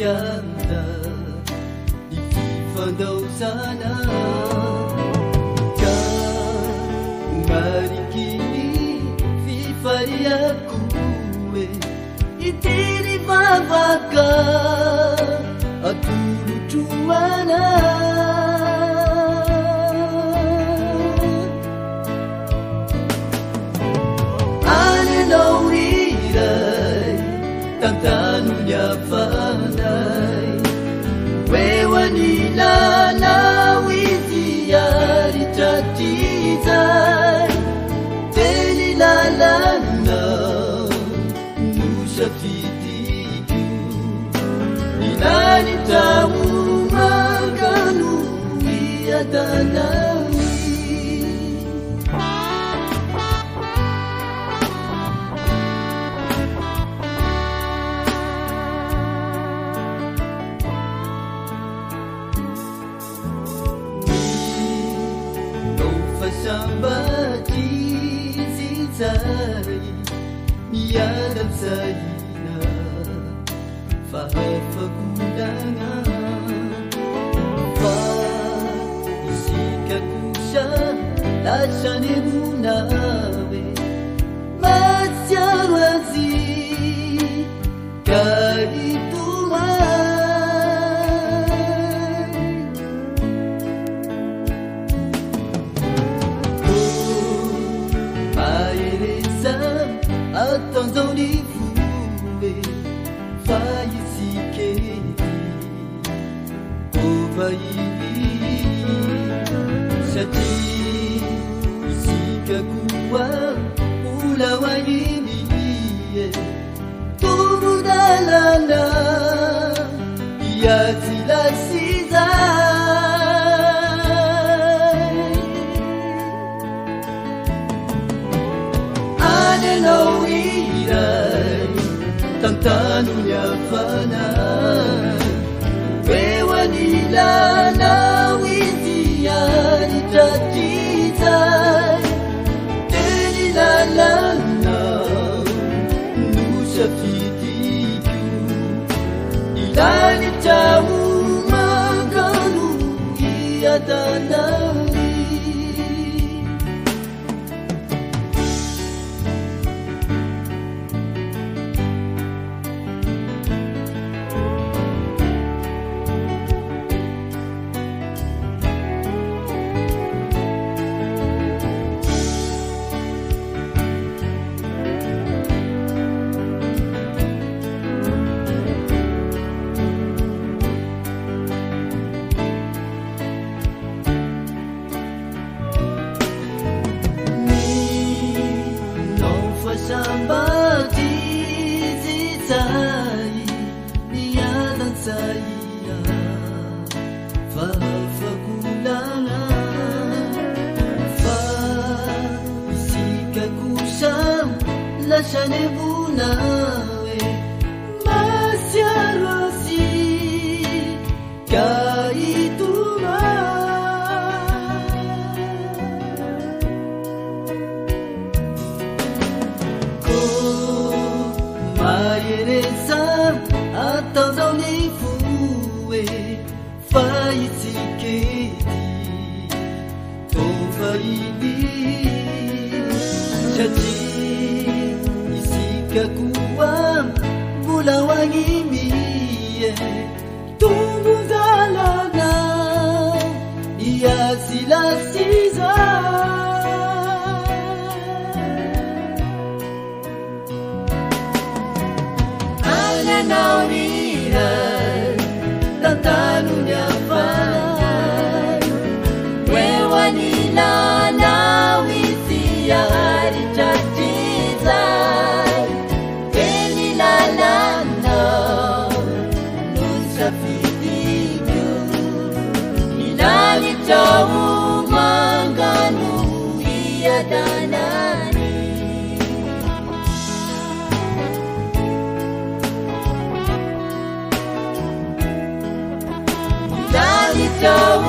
fianda ififandaozana ka marikiny fifariakoe itiry vavaka atolotroana tantanony afanay wewanilalaw izy aritratrizay tenilalana no safidiko ilany tao magano iadanay sambatizizay miadamsaina fahafakulana fa isikakosa lasanemunawe matsiaro azy atanzao ny voe fa isikety ovainy satria isika koa olao ainy torodalana iatsilasizay anenao tantanony afanay wewanilalaw izy aritratrizay tenilalana no safidiko ilany tao magano iadanay sambatizizay miadansaia fahafakulana fa isikakosa lasanemunawe masiaro azy kaituma maiereza atanzao ny voe fa itsikety tovainy satria isika koa volao agnimie tombondalana iasilasiza naurirai tantanony afanay wewanilalaw izy aritratrizay tenilalana no safidiko ilany tao magano iadanany go